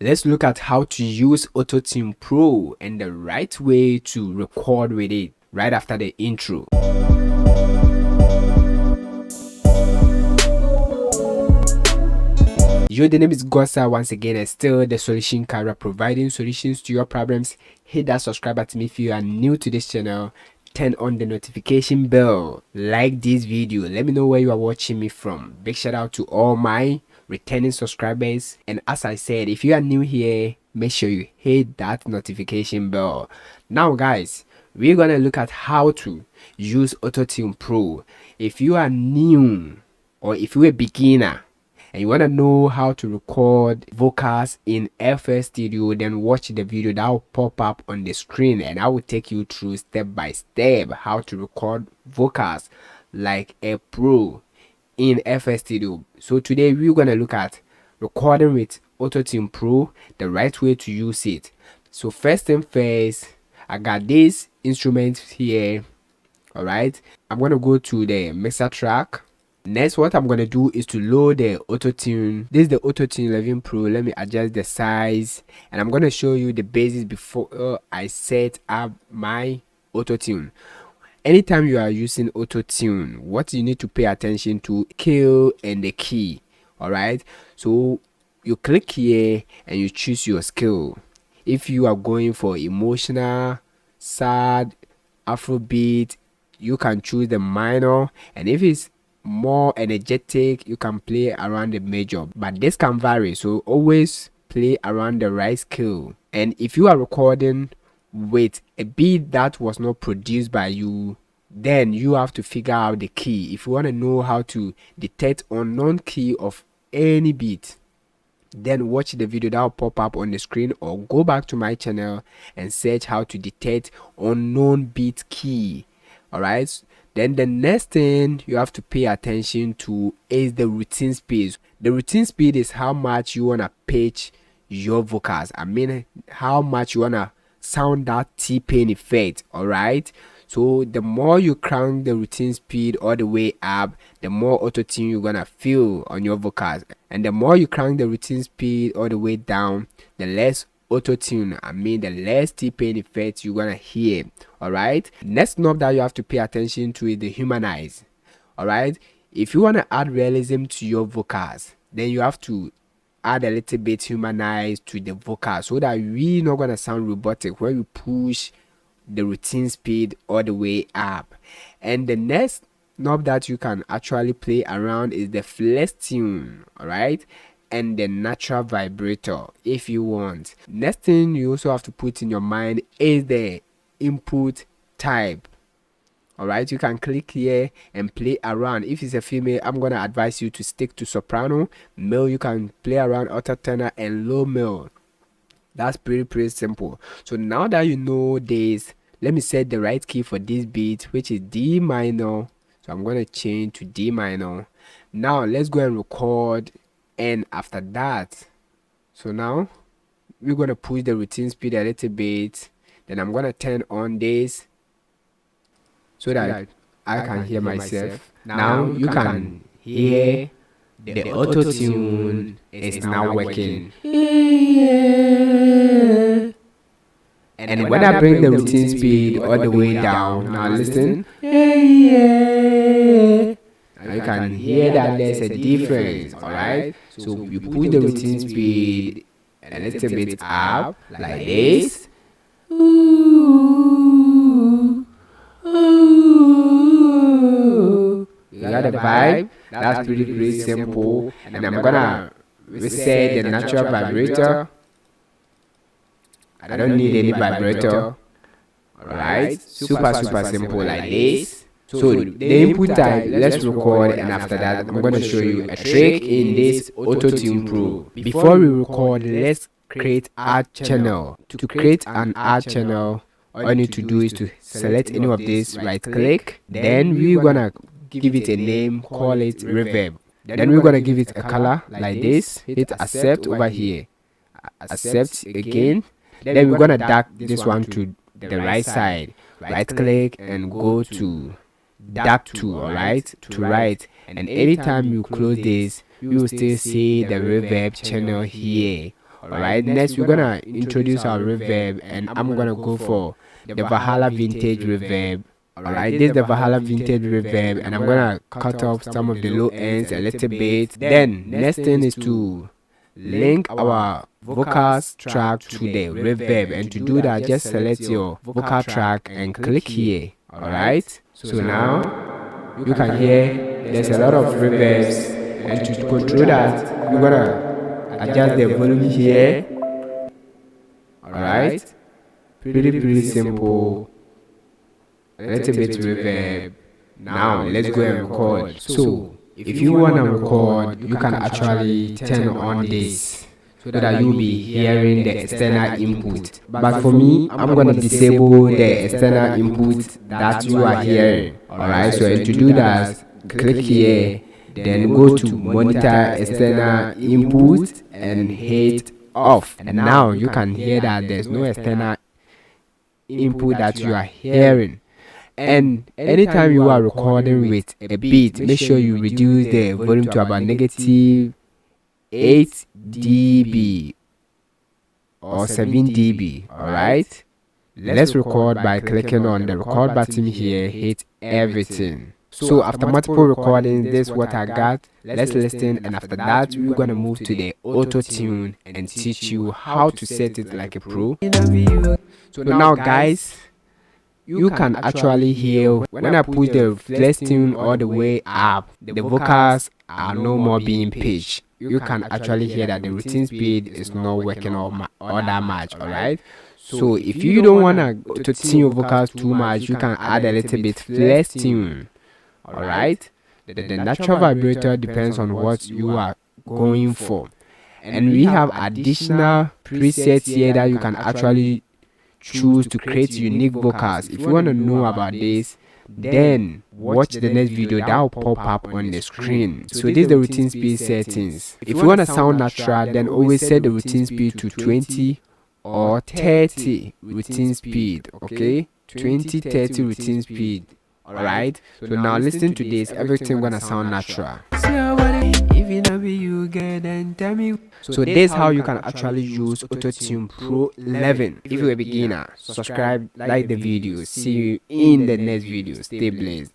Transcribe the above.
let's look at how to use Auto-Tune Pro and the right way to record with it right after the intro. Yo, the name is Gosa once again, and still the solution career, providing solutions to your problems. Hit that subscribe button if you are new to this channel. Turn on the notification bell, like this video, let me know where you are watching me from. Big shout out to all my returning subscribers, and as I said, if you are new here, make sure you hit that notification bell. Now guys, we're gonna look at how to use Auto-Tune Pro. If you are new or if you're a beginner and you want to know how to record vocals in FL Studio, then watch the video that will pop up on the screen, and I will take you through step by step how to record vocals like a pro in FL Studio. So today we're going to look at recording with Auto-Tune Pro, the right way to use it. So first thing first, I got this instrument here. All right, I'm going to go to the mixer track. Next, what I'm going to do is to load the Auto-Tune. This is the Auto-Tune 11 Pro. Let me adjust the size, and I'm going to show you the basics before I set up my Auto-Tune. Anytime you are using Auto-Tune, what you need to pay attention to, scale and the key. All right, so you click here and you choose your scale. If you are going for emotional, sad, Afrobeat, you can choose the minor, and if it's more energetic, you can play around the major, but this can vary, so always play around the right scale. And if you are recording with a beat that was not produced by you, then you have to figure out the key. If you want to know how to detect unknown key of any beat, then watch the video that will pop up on the screen, or go back to my channel and search how to detect unknown beat key. All right, then the next thing you have to pay attention to is the routine speed. The routine speed is how much you want to pitch your vocals. I mean, how much you want to sound that T-pain effect. All right, so the more you crank the routine speed all the way up, the more Auto-Tune you're gonna feel on your vocals, and the more you crank the routine speed all the way down, the less Auto-Tune, I mean the less T-pain effect you're gonna hear. All right, next knob that you have to pay attention to is the humanize. All right, if you want to add realism to your vocals, then you have to add a little bit humanize to the vocals, so that we're not gonna sound robotic when you push the routine speed all the way up. And the next knob that you can actually play around is the flex tune. All right, and the natural vibrator if you want. Next thing you also have to put in your mind is the input type. All right, you can click here and play around. If it's a female, I'm gonna advise you to stick to soprano. Male, you can play around alto tenor and low male. That's pretty simple. So now that you know this, let me set the right key for this beat, which is D minor. So I'm gonna change to D minor. Now let's go and record. And after that, so now we're gonna push the routine speed a little bit, then I'm gonna turn on this so that I can hear myself. Now you can hear the Auto-Tune is now working. And when I bring the routine speed all the way down, now listen, you can hear that there's a difference. All right, so you push the routine speed a little bit up like this. You got the vibe. That's pretty simple. And I'm gonna reset the natural vibrator. I don't need any vibrator. All right, super simple like this. So the input type, let's record, and after that I'm going to show you a trick in this Auto-Tune Pro. Before we record, let's create add channel. To create an add channel, all you need to do is to select any of this, right click, then we're gonna give it a name, call it reverb. Then we're gonna give it a color like this, hit accept over here, accept again, then we're gonna drag this one to the right side, right click and go to DAW tool, alright, to right, and anytime you close this, you will still see the reverb channel here. Alright, next we're gonna introduce our reverb, and I'm gonna go for the Valhalla Vintage Reverb. Alright, this is the Valhalla Vintage Reverb, and I'm gonna cut off some of the low ends a little bit. Then next thing is to link our vocals track to the reverb, and to do that, just select your vocal track and click here. Alright, so now you can hear there's a lot of reverbs, and to control that, you're gonna adjust the volume here. Alright, pretty simple. A little bit reverb. Now let's go and record. So if you want to record, you can actually turn on this so that you'll be hearing the external input. But for me, I'm gonna disable the external input that you are hearing. Alright, so to do that, click here, then go to monitor external input and hit off. And now you can hear that there's no external input that you are hearing. And anytime you are recording with a beat, make sure you reduce the volume to about -8 dB or 7 dB. Alright, let's record by clicking on the record button here, hit everything. So after multiple recordings, this is what I got. Let's listen, and after that we're gonna move to the auto-tune and teach you how to set it like a pro. So now guys, you can actually hear when I push the flex tune all the way up, the vocals are no more being pitched. You can actually hear that the routine speed is not working all that much. Alright, so if you don't want to tune your vocals too much, you can add a little bit flex tune. Alright, the natural vibrator depends on what you are going for, and we have additional presets here that you can actually choose to create unique vocals. If you want to know about this, then watch the next video that will pop up on the screen. So this is the routine speed settings. If you want to sound natural, then always set the routine speed to 20 or 30 routine speed. Okay, 20, 30 routine speed. Alright, so now listen to this, everything gonna sound natural. So this is how you can actually use Auto-Tune Pro 11. If you're a beginner, subscribe, like the video. See you in the next video. Stay blessed.